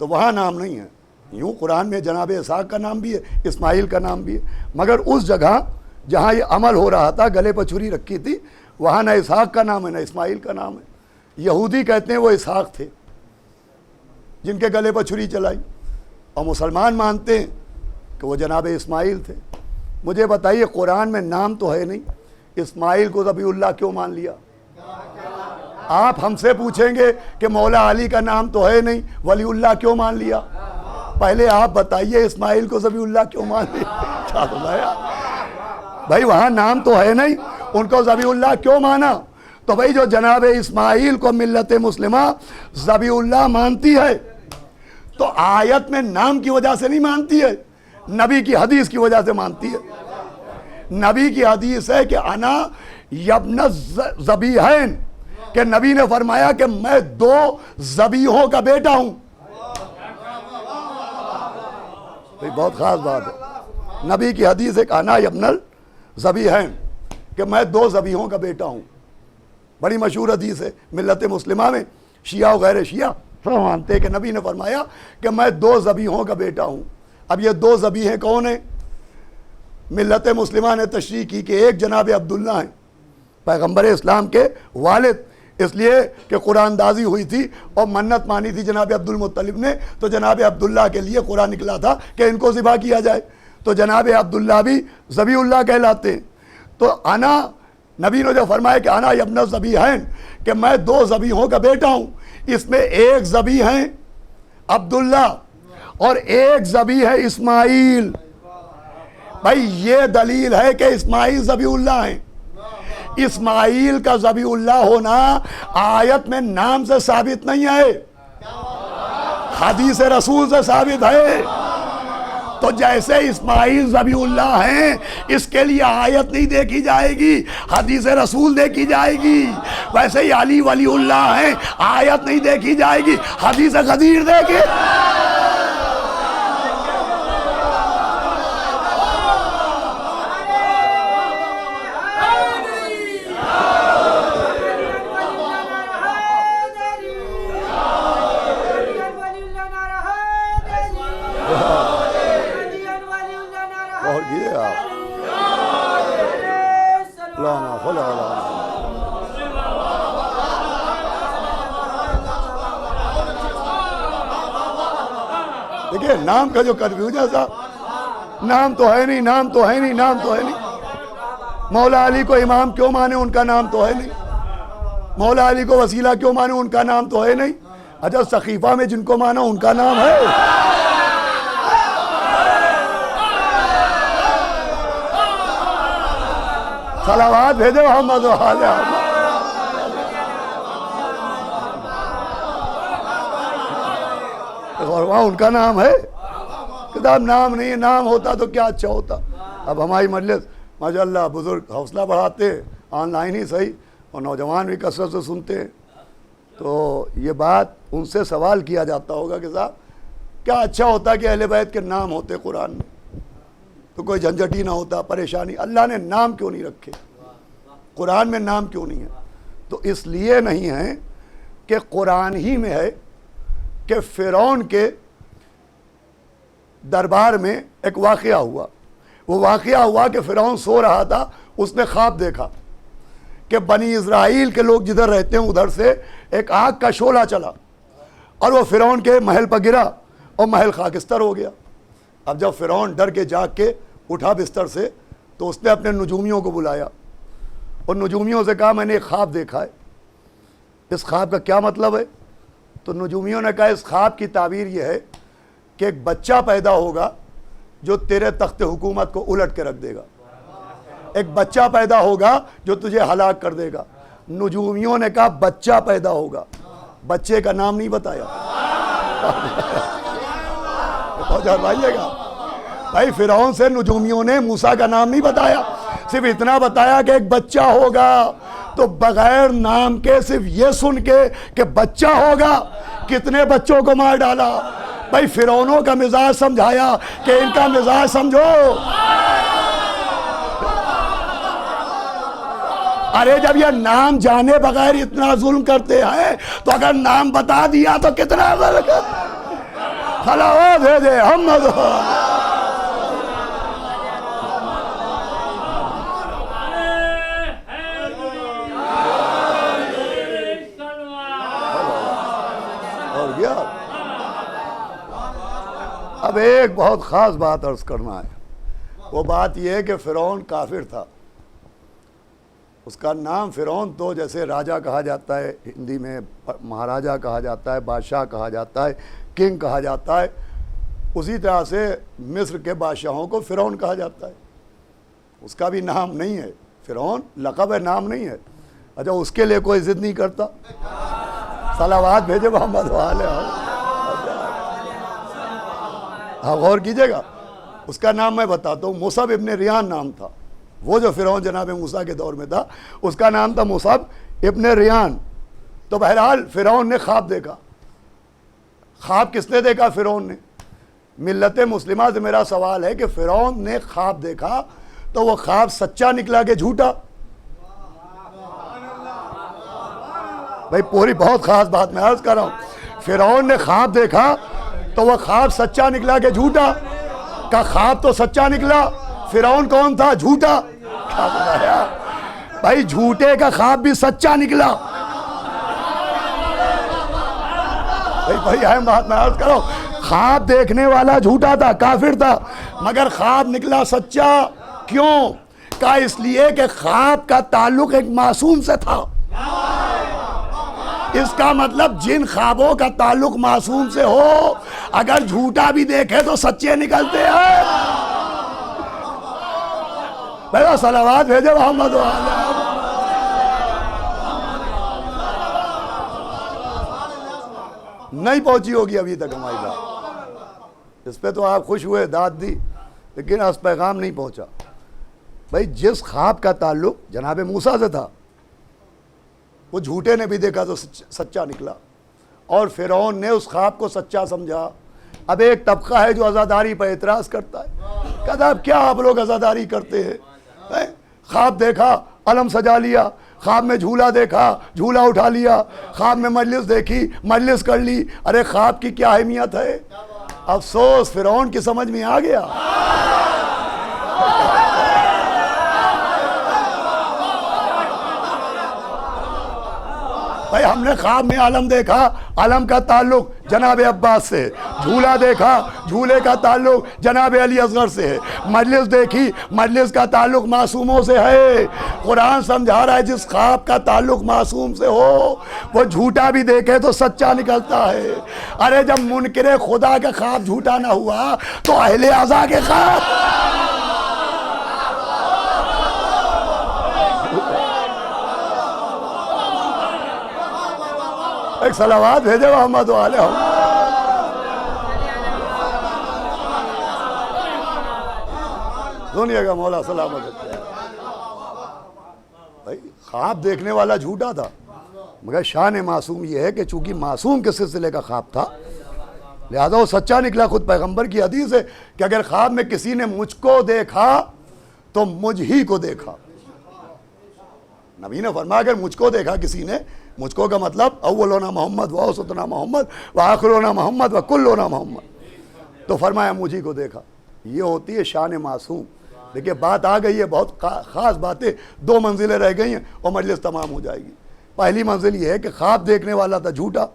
तो वहाँ नाम नहीं है। यूँ कुरान में जनाब इसहाक़ का नाम भी है, इस्माइल का नाम भी है, मगर उस जगह जहाँ ये अमल हो रहा था, गले पर छुरी रखी थी, वहाँ ना इसहाक़ का नाम है ना इस्माइल का नाम है। यहूदी कहते हैं वो इसहाक़ थे जिनके गले पर छुरी चलाई, और मुसलमान मानते हैं कि वो जनाब इस्माइल थे। मुझे बताइए, कुरान में नाम तो है नहीं, इस्माइल को ज़बीउल्लाह क्यों मान लिया? आप हमसे पूछेंगे कि मौला अली का नाम तो है नहीं, वलीउल्लाह क्यों मान लिया? पहले आप बताइए इस्माइल को ज़बीउल्लाह क्यों मान लिया? भाई वहाँ नाम तो है नहीं, उनको ज़बीउल्लाह क्यों माना? तो भाई जो जनाब इस्माइल को मिल्लत मुस्लिमा ज़बीउल्लाह मानती है, तो आयत में नाम की वजह से नहीं मानती है, नबी की हदीस की वजह से मानती है। नबी की हदीस है कि अना यब्न ज़बीहैन, कि नबी ने फरमाया कि मैं 2 ज़बीहों का बेटा हूं। भाई बहुत खास बात है, नबी की हदीस है कि अना यब्न ज़बीहैन, कि मैं 2 ज़बीहों का बेटा हूं। बड़ी मशहूर हदीस है मिल्लत मुस्लिमा में, शिया और गैर शिया सब मानते हैं कि नबी ने फरमाया कि मैं 2 ज़बीहों का बेटा हूं। अब ये 2 ज़बीहें कौन है? मिल्लत मुस्लिमा ने तशरीह की कि एक जनाब अब्दुल्ला हैं, पैगंबर इस्लाम के वालिद, इसलिए कि कुरानदाजी हुई थी और मन्नत मानी थी जनाब अब्दुल मुत्तलिब ने, तो जनाब अब्दुल्ला के लिए कुरान निकला था कि इनको ज़िबा किया जाए, तो जनाब अब्दुल्ला भी ज़बीउल्लाह कहलाते हैं। तो अना, नबी ने जो फरमाया कि अना यब्न ज़बीहैन, कि मैं 2 ज़बीहों का बेटा हूँ, इसमें एक ज़बी हैं अब्दुल्ला और एक ज़बी है इस्माइल। भाई ये दलील है कि इस्माइल ज़बीउल्लाह हैं। इस्माइल का ज़बीउल्लाह होना आयत में नाम से साबित नहीं है, हदीस रसूल से साबित है। तो जैसे इस्माइल ज़बीउल्लाह हैं, इसके लिए आयत नहीं देखी जाएगी, हदीस रसूल देखी जाएगी। वैसे ही अली वलीउल्लाह हैं, आयत नहीं देखी जाएगी, हदीस गदीर देखे। देखिए नाम का जो कन्फ्यूजन था, नाम तो है नहीं, नाम तो है नहीं, नाम तो है नहीं। मौला अली को इमाम क्यों माने, उनका नाम तो है नहीं। मौला अली को वसीला क्यों माने, उनका नाम तो है नहीं। अच्छा सकीफा में जिनको माना उनका नाम है। सलावात भेजो मोहम्मद और वहाँ उनका नाम है। किताब नाम नहीं है, नाम होता तो क्या अच्छा होता। अब हमारी मजलिस माशाअल्लाह बुजुर्ग हौसला बढ़ाते हैं, ऑनलाइन ही सही, और नौजवान भी कसरत से सुनते हैं। तो ये बात उनसे सवाल किया जाता होगा कि साहब क्या अच्छा होता कि अहले बैत के नाम होते कुरान में। तो कोई झंझट ही ना होता, परेशानी। अल्लाह ने नाम क्यों नहीं रखे, कुरान में नाम क्यों नहीं है? तो इसलिए नहीं है कि कुरान ही में है कि फ़िरौन के दरबार में एक वाक़या हुआ। वो वाक़या हुआ कि फ़िरौन सो रहा था, उसने ख्वाब देखा कि बनी इज़राइल के लोग जिधर रहते हैं उधर से एक आग का शोला चला और वो फ़िरौन के महल पर गिरा और महल खाकिस्तर हो गया। अब जब फ़िरौन डर के जाग के उठा बिस्तर से तो उसने अपने नजूमियों को बुलाया और नजूमियों से कहा मैंने एक ख्वाब देखा है, इस ख्वाब का क्या मतलब है? तो नजूमियों ने कहा इस ख्वाब की ताबीर यह है कि एक बच्चा पैदा होगा जो तेरे तख्त हुकूमत को उलट के रख देगा, एक बच्चा पैदा होगा जो तुझे हलाक कर देगा। नजूमियों ने कहा बच्चा पैदा होगा, बच्चे का नाम नहीं बताया। भाइएगा भाई, फ़िरौन से नजूमियों ने मूसा का नाम नहीं बताया, सिर्फ इतना बताया कि एक बच्चा होगा। तो बगैर नाम के सिर्फ ये सुन के कि बच्चा होगा, कितने बच्चों को मार डाला। भाई फ़िरौनों का मिजाज समझाया कि इनका मिजाज समझो। अरे जब ये नाम जाने बगैर इतना जुल्म करते हैं तो अगर नाम बता दिया तो कितना खला दे दे हम। और क्या, अब एक बहुत ख़ास बात अर्ज़ करना है। वो बात यह है कि फ़िरौन काफिर था। उसका नाम फ़िरौन तो जैसे राजा कहा जाता है, हिंदी में महाराजा कहा जाता है, बादशाह कहा जाता है, किंग कहा जाता है, उसी तरह से मिस्र के बादशाहों को फ़िरौन कहा जाता है। उसका भी नाम नहीं है, फ़िरौन लक़ब है, नाम नहीं है। अच्छा, उसके लिए कोई ज़िद नहीं करता। सलावात भेजे मोहम्मद वाले। हाँ गौर कीजिएगा, उसका नाम मैं बताता हूँ। मुसअब इब्ने रियान नाम था। वो जो फ़िरौन जनाब मूसा के दौर में था उसका नाम था मुसअब इब्ने रियान। तो बहरहाल फ़िरौन ने ख्वाब देखा। ख्वाब किसने देखा? फ़िरौन ने। मिल्लत मुस्लिमा से मेरा सवाल है कि फ़िरौन ने ख्वाब देखा तो वो ख्वाब सच्चा निकला कि झूठा? भाई पूरी बहुत ख़ास बात मैं अर्ज़ कर रहा हूँ। फ़िरौन ने ख्वाब देखा तो वह ख्वाब सच्चा निकला कि झूठा? का ख्वाब तो सच्चा निकला। फ़िरौन कौन था? झूठा। क्या बताया भाई, झूठे का ख्वाब भी सच्चा निकला। भाई अहम बात मैं अर्ज़ करो, ख्वाब देखने वाला झूठा था, काफिर था, मगर ख्वाब निकला सच्चा। क्यों? का इसलिए कि ख्वाब का ताल्लुक एक मासूम से था। इसका मतलब जिन ख्वाबों का ताल्लुक मासूम से हो, अगर झूठा भी देखे तो सच्चे निकलते हैं। भैया सलावात भेजे मोहम्मद वाले। नहीं पहुंची होगी अभी तक हमारी बात। इस पे तो आप खुश हुए, दाद दी, लेकिन उस पैगाम नहीं पहुंचा। भाई जिस ख्वाब का ताल्लुक जनाब मूसा से था वो झूठे ने भी देखा तो सच्चा निकला, और फ़िरौन ने उस ख्वाब को सच्चा समझा। अब एक तबका है जो अज़ादारी पर एतराज़ करता है, कहता अब क्या आप लोग अज़ादारी करते हैं? ख्वाब देखा, अलम सजा लिया, ख्वाब में झूला देखा, झूला उठा लिया, ख्वाब में मजलिस देखी, मजलिस कर ली। अरे ख्वाब की क्या अहमियत है? अफसोस फ़िरौन की समझ में आ गया। भाई हमने ख्वाब में आलम देखा, आलम का ताल्लुक जनाब अब्बास से, झूला देखा, झूले का ताल्लुक जनाब अली असगर से है, मजलिस देखी, मजलिस का ताल्लुक मासूमों से है। कुरान समझा रहा है जिस ख्वाब का ताल्लुक मासूम से हो वो झूठा भी देखे तो सच्चा निकलता है। अरे जब मुनकिर खुदा का ख्वाब झूठा ना हुआ तो अहले अज़ा के ख्वाब। एक सलावात भेजे मोहम्मद वाले। हम सुनिएगा, मौला सलामत है। भाई ख्वाब देखने वाला झूठा था, मगर शान मासूम यह है कि चूंकि मासूम के सिलसिले का ख्वाब था लिहाजा वो सच्चा निकला। खुद पैगंबर की हदीस है कि अगर ख्वाब में किसी ने मुझको देखा तो मुझ ही को देखा। नबी ने फरमाया अगर मुझको देखा किसी ने, मुझको का मतलब अव्वलोना मोहम्मद व औसतना मोहम्मद व आखिरोना मोहम्मद व कुल्लोना मोहम्मद, तो फरमाया मुझी को देखा। ये होती है शान मासूम। देखिए बात आ गई है, बहुत ख़ास बातें, 2 मंजिलें रह गई हैं और मजलिस तमाम हो जाएगी। पहली मंजिल ये है कि ख्वाब देखने वाला था झूठा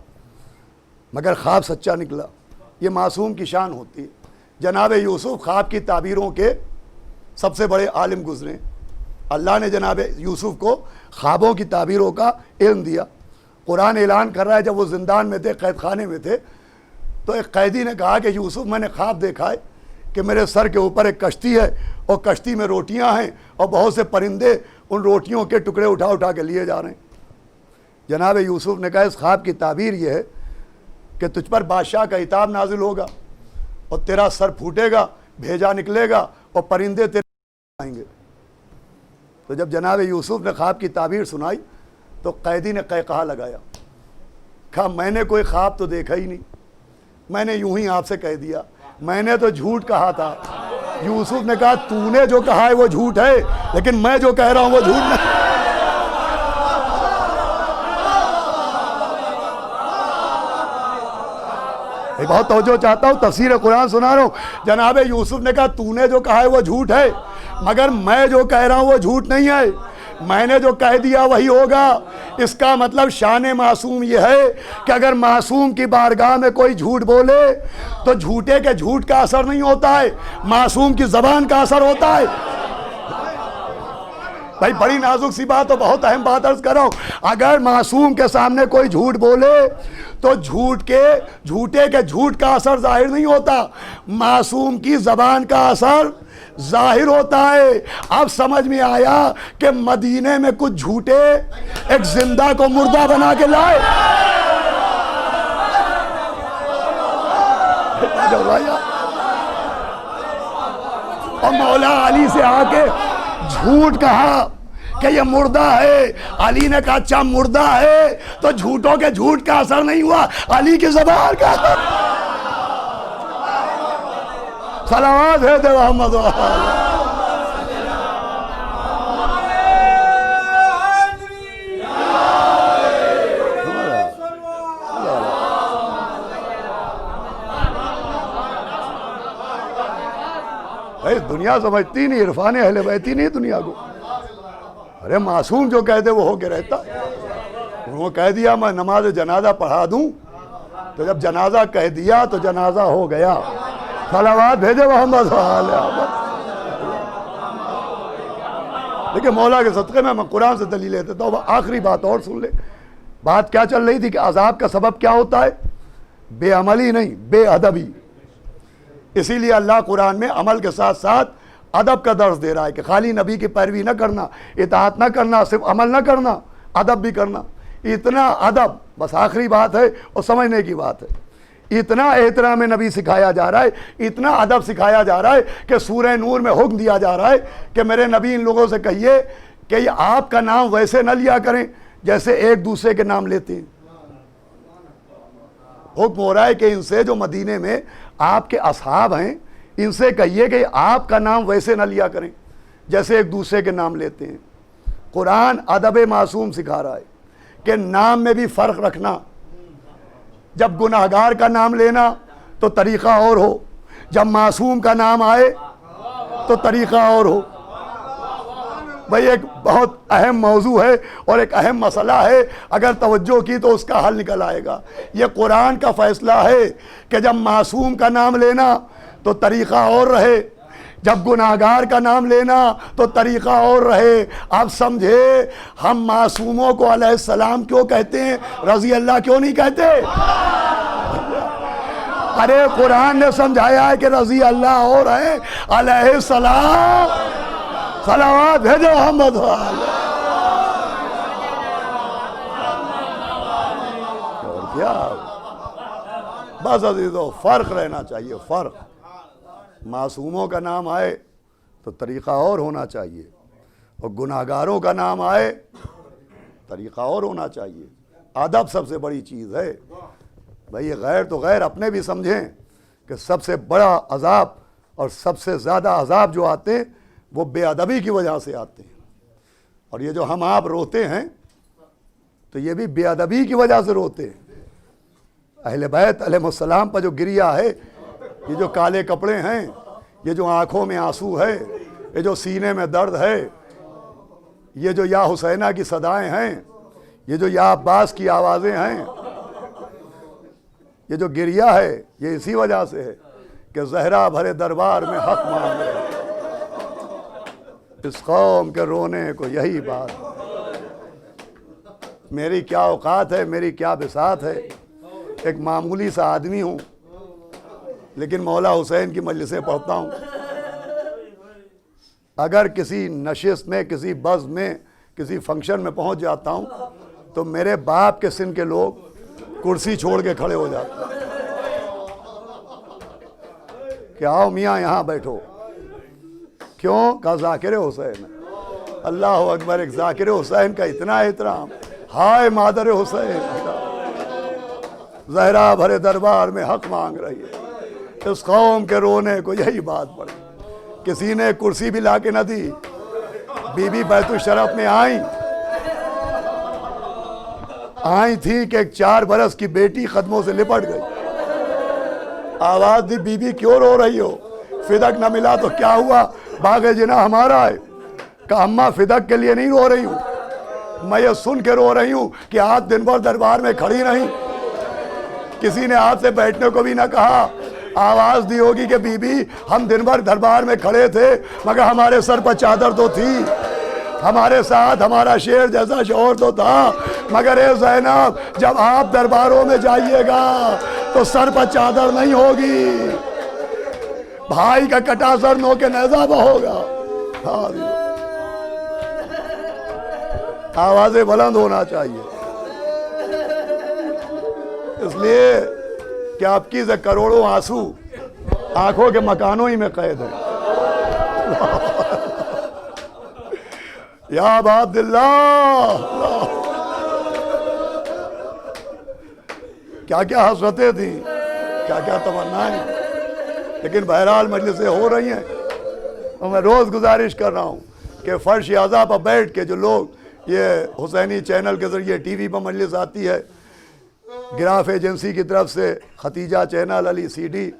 मगर ख्वाब सच्चा निकला। ये मासूम की शान होती है। जनाब यूसुफ ख्वाब की ताबीरों के सबसे बड़े आलिम गुजरे। अल्लाह ने जनाब यूसुफ को ख्वाबों की ताबीरों का इल्म दिया। कुरान ऐलान कर रहा है जब वो ज़िंदान में थे, कैद खाने में थे, तो एक कैदी ने कहा कि यूसुफ मैंने ख्वाब देखा है कि मेरे सर के ऊपर एक कश्ती है और कश्ती में रोटियां हैं और बहुत से परिंदे उन रोटियों के टुकड़े उठा उठा के लिए जा रहे हैं। जनाब यूसुफ ने कहा इस ख्वाब की ताबीर ये है कि तुझ पर बादशाह का इताब नाजिल होगा और तेरा सर फूटेगा, भेजा निकलेगा और परिंदे तेरे आएंगे। तो जब जनाब यूसुफ ने ख्वाब की ताबीर सुनाई तो कैदी ने कहा लगाया, कहा मैंने कोई ख्वाब तो देखा ही नहीं, मैंने यूं ही आपसे कह दिया, मैंने तो झूठ कहा था। यूसुफ ने कहा तूने जो कहा है वो झूठ है, लेकिन मैं जो कह रहा हूं वो झूठ नहीं। बहुत तवज्जो चाहता हूं, तफसीर कुरान सुना रहा हूं। जनाब यूसुफ ने कहा तूने जो कहा है वो झूठ है, मगर मैं जो कह रहा हूं वो झूठ नहीं है, मैंने जो कह दिया वही होगा। इसका मतलब शान मासूम यह है कि अगर मासूम की बारगाह में कोई झूठ बोले तो झूठे के झूठ का असर नहीं होता है, मासूम की जबान का असर होता है। भाई बड़ी नाजुक सी बात और बहुत अहम बात अर्ज कर रहा हूं। अगर मासूम के सामने कोई झूठ बोले तो झूठे के झूठ का असर जाहिर नहीं होता, मासूम की जबान का असर जाहिर होता है। अब समझ में आया कि मदीने में कुछ झूठे एक जिंदा को मुर्दा बना के लाए। और मौला अली से आके झूठ कहा कि ये मुर्दा है। अली ने कहा अच्छा मुर्दा है तो झूठों के झूठ का असर नहीं हुआ, अली की ज़बान का। सलावत है दे मोहम्मद। भाई दुनिया समझती नहीं, इरफान अहले बैती नहीं दुनिया को। अरे मासूम जो कहते वो होके रहता। वो कह दिया मैं नमाज जनाजा पढ़ा दूं, तो जब जनाजा कह दिया तो जनाजा हो गया। सलावात भेजे मोहम्मद। देखिए मौला के सदक़े में मैं कुरान से दलील लेता हूँ। आखिरी बात और सुन ले। बात क्या चल रही थी कि अजाब का सबब क्या होता है? बेअमली नहीं, बेअदबी। इसीलिए अल्लाह कुरान में अमल के साथ साथ अदब का दर्ज दे रहा है कि खाली नबी की पैरवी न करना, इताअत न करना, सिर्फ अमल न करना, अदब भी करना। इतना अदब, बस आखिरी बात है और समझने की बात है, इतना एहतराम नबी सिखाया जा रहा है, इतना अदब सिखाया जा रहा है कि सूरह नूर में हुक्म दिया जा रहा है कि मेरे नबी इन लोगों से कहिए कि ये आपका नाम वैसे न लिया करें जैसे एक दूसरे के नाम लेते हैं। हुक्म हो रहा है कि इनसे जो मदीने में आपके असहाब हैं इनसे कहिए कि आपका नाम वैसे न लिया करें जैसे एक दूसरे के नाम लेते हैं। कुरान अदब मासूम सिखा रहा है कि नाम में भी फ़र्क रखना। जब गुनाहगार का नाम लेना तो तरीक़ा और हो, जब मासूम का नाम आए तो तरीक़ा और हो। भाई एक बहुत अहम मौजू है और एक अहम मसला है, अगर तवज्जो की तो उसका हल निकल आएगा। ये कुरान का फ़ैसला है कि जब मासूम का नाम लेना तो तरीक़ा और रहे, जब गुनाहगार का नाम लेना तो तरीक़ा और रहे। आप समझे हम मासूमों को अलैहिस्सलाम क्यों कहते हैं, रज़ी अल्लाह क्यों नहीं कहते? अरे कुरान ने समझाया है कि रज़ी अल्लाह और है, अलैहिस्सलाम। सलावत भेजो मोहम्मद। और क्या बस अजीज़ों फ़र्क रहना चाहिए, फ़र्क। मासूमों का नाम आए तो तरीक़ा और होना चाहिए और गुनाहगारों का नाम आए तरीक़ा और होना चाहिए। अदब सबसे बड़ी चीज़ है। भाई ये गैर तो गैर अपने भी समझें कि सबसे बड़ा अजाब और सबसे ज़्यादा अजाब जो आते हैं वो बेअदबी की वजह से आते हैं। और ये जो हम आप रोते हैं तो ये भी बेअदबी की वजह से रोते हैं। अहले बैत अलैहिस्सलाम पर जो गिरिया है, ये जो काले कपड़े हैं, ये जो आंखों में आंसू है, ये जो सीने में दर्द है, ये जो या हुसैना की सदाएं हैं, ये जो या अब्बास की आवाज़ें हैं, ये जो गिरिया है, ये इसी वजह से है कि ज़हरा भरे दरबार में हक मांग रहे हैं। इस कौम के रोने को यही बात, मेरी क्या औकात है, मेरी क्या बिसात है। एक मामूली सा आदमी हूँ, लेकिन मौला हुसैन की मजलिसें पढ़ता हूँ। अगर किसी नशिस्त में, किसी बज़ में, किसी फंक्शन में पहुँच जाता हूँ तो मेरे बाप के सिन के लोग कुर्सी छोड़ के खड़े हो जाते हैं कि आओ मियाँ यहाँ बैठो। क्यों? कहा ज़ाकिर हुसैन। अल्लाह अकबर। एक ज़ाकिर हुसैन का इतना एहतराम, हाय मादर हुसैन, ज़हरा भरे दरबार में हक मांग रही है। इस कौम के रोने को यही बात पड़ी। किसी ने कुर्सी भी ला के न दी। बीबी बैतुल शरफ में आई थी कि एक 4 बरस की बेटी कदमों से लिपट गई। आवाज़ दी, बीबी क्यों रो रही हो? फिदक न मिला तो क्या हुआ, बागे जिना हमारा है। कहा अम्मा फिदक के लिए नहीं रो रही हूँ, मैं ये सुन के रो रही हूँ कि आज दिन भर दरबार में खड़ी नहीं, किसी ने हाथ से बैठने को भी ना कहा। आवाज़ दी होगी कि बीबी हम दिन भर दरबार में खड़े थे मगर हमारे सर पर चादर तो थी, हमारे साथ हमारा शेर जैसा शौहर तो था, मगर ए ज़ैनब जब आप दरबारों में जाइएगा तो सर पर चादर नहीं होगी, भाई का कटा सर नो के नज़ाबा होगा। आवाज़ें बुलंद होना चाहिए, इसलिए कि आपकी से करोड़ों आंसू आंखों के मकानों ही में कैद है। या अब्दुल्लाह, क्या क्या हसरतें थी, क्या क्या तमन्नाएं, लेकिन बहरहाल मजलिसें हो रही हैं। और मैं रोज़ गुजारिश कर रहा हूँ कि फर्श आज़ा पर बैठ के जो लोग, ये हुसैनी चैनल के ज़रिए टीवी पर मजलिस आती है, गिराफ एजेंसी की तरफ से खतीजा चैनल, अली सीडी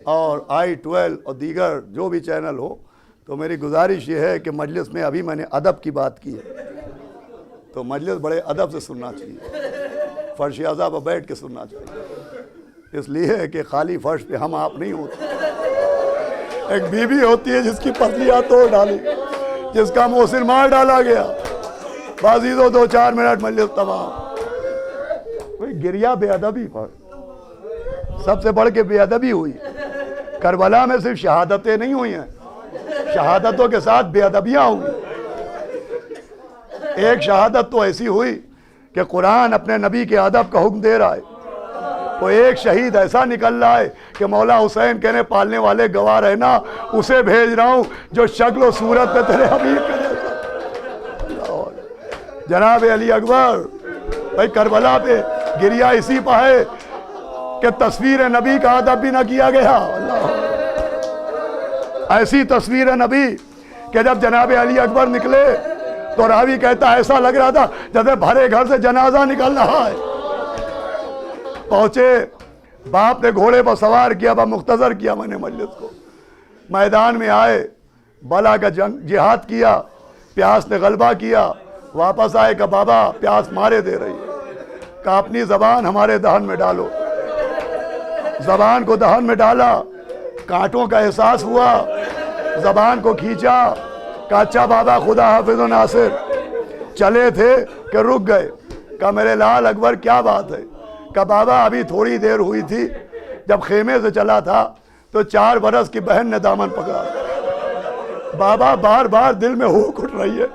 और I12 और दीगर जो भी चैनल हो, तो मेरी गुजारिश ये है कि मजलिस में, अभी मैंने अदब की बात की है, तो मजलिस बड़े अदब से सुनना चाहिए, फर्श आज़ा पर बैठ के सुनना चाहिए। इसलिए कि खाली फर्श पे हम आप नहीं होते। एक बीवी होती है जिसकी पसलियाँ तोड़ डाली, जिसका मोहसिन मार डाला गया, बाजी दो 2-4 मिनट मजलिस तमाम। कोई गिरिया बेअदबी पर, सबसे बढ़ के बेअदबी हुई। करबला में सिर्फ शहादतें नहीं हुई हैं, शहादतों के साथ बेअदबियाँ हुई। एक शहादत तो ऐसी हुई कि कुरान अपने नबी के अदब का हुक्म दे रहा है, तो एक शहीद ऐसा निकल रहा है कि मौला हुसैन कहने पालने वाले गवाह रहना, उसे भेज रहा हूँ जो शक्ल और सूरत पे तेरे हबीब के जैसा। जनाब अली अकबर। भाई करबला पे गिरिया इसी पर है कि तस्वीर नबी का अदब भी ना किया गया। अल्लाह, ऐसी तस्वीर नबी कि जब जनाब अली अकबर निकले तो रावी कहता ऐसा लग रहा था जैसे भरे घर से जनाजा निकल रहा है। पहुंचे, बाप ने घोड़े पर सवार किया, मुख्तसर किया मैंने मजलिस को। मैदान में आए, बला का जंग जिहाद किया, प्यास ने गलबा किया, वापस आए का बाबा प्यास मारे दे रही है, का अपनी ज़बान हमारे दहन में डालो। ज़बान को दहन में डाला, कांटों का एहसास हुआ, ज़बान को खींचा, का अच्छा बाबा खुदा हाफिज़ व नासिर। चले थे कि रुक गए, का मेरे लाल अकबर क्या बात है, का बाबा अभी थोड़ी देर हुई थी जब खेमे से चला था तो 4 बरस की बहन ने दामन पकड़ा। बाबा बार बार दिल में हुक उठ रही है,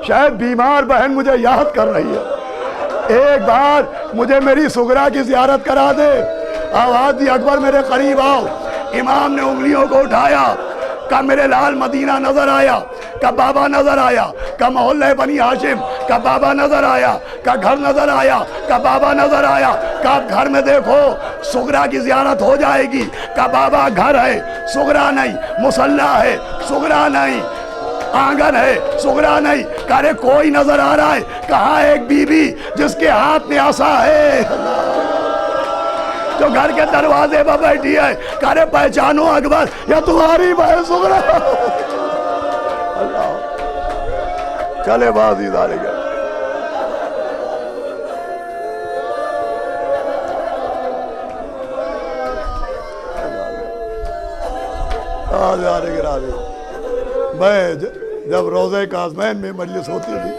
शायद बीमार बहन मुझे याद कर रही है, एक बार मुझे मेरी सुगरा की ज़ियारत करा दे। आवाज़ दी अकबर मेरे करीब आओ। इमाम ने उंगलियों को उठाया, का मेरे लाल मदीना नजर आया, का बाबा नजर आया, का मोहल्ले बनी हाशिम का बाबा नजर आया, का घर नजर आया, का बाबा नजर आया, का घर में देखो सुगरा की जियारत हो जाएगी, का बाबा घर है सुगरा नहीं, मुसल्ला है सुगरा नहीं, आंगन है सुगरा नहीं, करे कोई नजर आ रहा है, कहाँ एक बीबी जिसके हाथ में आसा है, जो घर के दरवाजे पर बैठी है, करे पहचानो अकबर या तुम्हारी बहन सुगरा। अल्लाह चले बाजी दारे के मैं जब रोज़े काज़मैन में मजलिस होती थी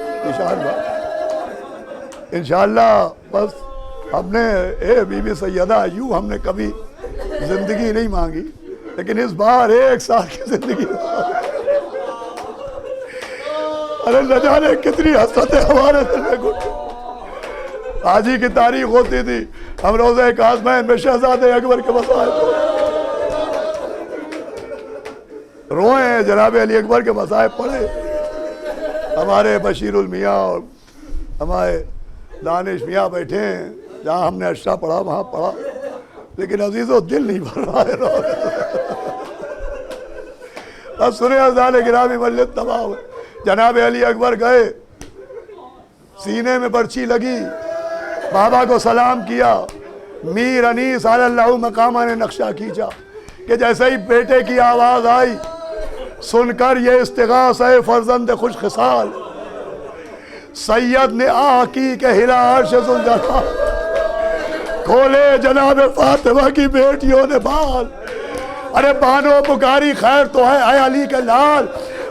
इंशाअल्लाह बस हमने बीबी सैयदा यूँ हमने कभी ज़िंदगी नहीं मांगी, लेकिन इस बार 1 साल की ज़िंदगी, अरे न जाने कितनी हसरतें हमारे दिल में घुटी। हाजी की तारीख होती थी, हम रोज़े काज़मैन में शहजादे अकबर के मसाइब रोए, जनाब अली अकबर के मसाइब पढ़े, हमारे बशीरुल मियाँ और हमारे दानिश मियाँ बैठे हैं, जहाँ हमने अशरा पढ़ा वहाँ पढ़ा, लेकिन अजीज़ों दिल नहीं भर रहा है। अब सुने अज़ान गिरामी मल्लिक तबाह हुए, जनाब अली अकबर गए, सीने में बर्छी लगी, बाबा को सलाम किया, मीर अनीस अल्लाहु मकामा ने नक्शा खींचा कि जैसे ही बेटे की आवाज़ आई, सुनकर ये इस्तिगास है फर्जंद खुश खिसाल, सैयद ने आह की के हिला अर्श ज़ुल्जलाल, खोले जनाब फातिमा की बेटियों ने बाल, अरे बानो पुकारी खैर तो है अली के लाल,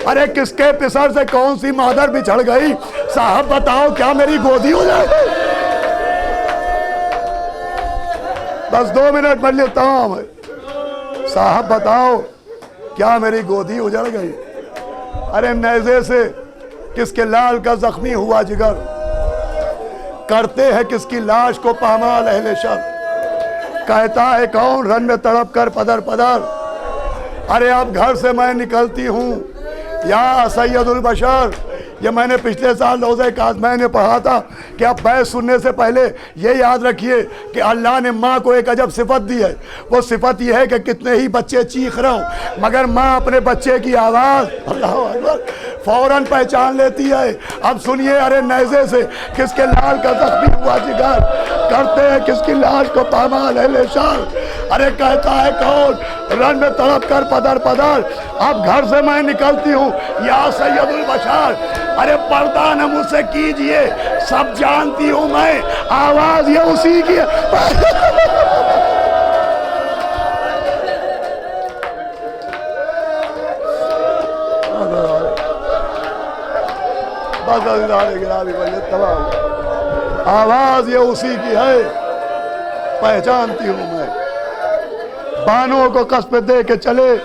अरे किसके पिसर से कौन सी मादर बिछड़ गई, साहब बताओ क्या मेरी गोदी हो जाए। बस 2 मिनट मजलिस तमाम है, साहब बताओ क्या मेरी गोदी उजड़ गई, अरे नेज़े से किसके लाल का जख्मी हुआ जिगर, करते हैं किसकी लाश को पामाल अहले शर, कहता है कौन रन में तड़प कर पदर पदर, अरे अब घर से मैं निकलती हूँ या सैयदुल बशर। ये मैंने पिछले साल रोज़े काज़मैन में पढ़ा था कि आप बैत सुनने से पहले ये याद रखिए कि अल्लाह ने माँ को एक अजब सिफत दी है, वो सिफत ये है कि कितने ही बच्चे चीख रहे हो मगर माँ अपने बच्चे की आवाज़ अल्लाह अकबर फ़ौरन पहचान लेती है। अब सुनिए, अरे नेज़े से किसके लाल का जख्मी हुआ जिगर, करते हैं किसकी लाश को पामाल अहले शर, अरे कहता है कौन रन में तड़प कर पदर पदर, अब घर से मैं निकलती हूँ या सैयदुल बशर, अरे पर्दा न मुझसे कीजिए सब जानती हूँ मैं, आवाज ये उसी की है। आवाज ये उसी की है, पहचानती हूँ मैं, बानों को कसम दे के चले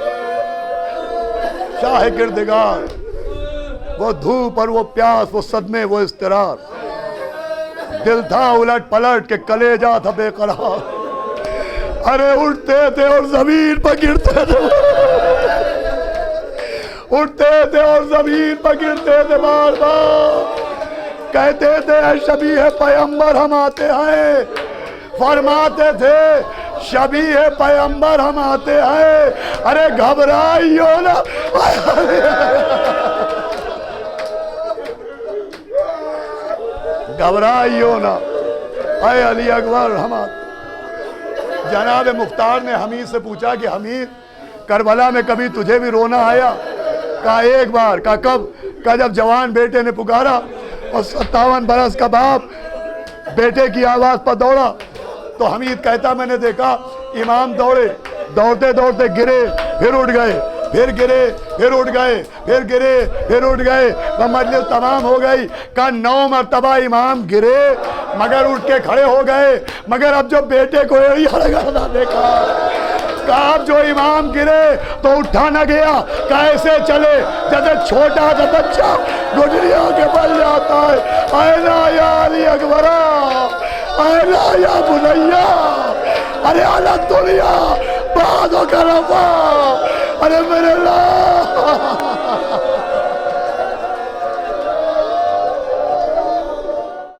शाह किरदगार, वो धूप और वो प्यास, वो सदमे, वो इस्तरार, दिल था उलट पलट के कलेजा था बेकरार, अरे उठते थे और जमीन पर गिरते थे, उठते थे और जमीन पर गिरते थे बार बार, कहते थे शबी है पैगंबर हम आते हैं, फरमाते थे शबी है पैगंबर हम आते हैं, अरे घबराइयो ना घबराइयो ना, अरे अली अकबर हम आते। जनाब मुख्तार ने हमीद से पूछा कि हमीद करबला में कभी तुझे भी रोना आया? कहा एक बार। कहा कब? कहा जब जवान बेटे ने पुकारा और 57 बरस का बाप बेटे की आवाज़ पर दौड़ा। तो हमीद कहता मैंने देखा इमाम दौड़े, दौड़ते दौड़ते गिरे, फिर उठ गए, फिर गिरे, फिर उठ गए, फिर गिरे, फिर उठ गए, वह मजलिस तमाम हो गई। कहा 9 मरतबा इमाम गिरे मगर उठ के खड़े हो गए, मगर अब जो बेटे को लगाना देखा, कहा अब जो इमाम गिरे तो उठा न गया, कैसे चले जैसे छोटा सा बच्चा गुजरिया के बल जाता है। आयना या अली अकबरा, आयना या बुनैया, अरे आला दुनिया बादो का रफा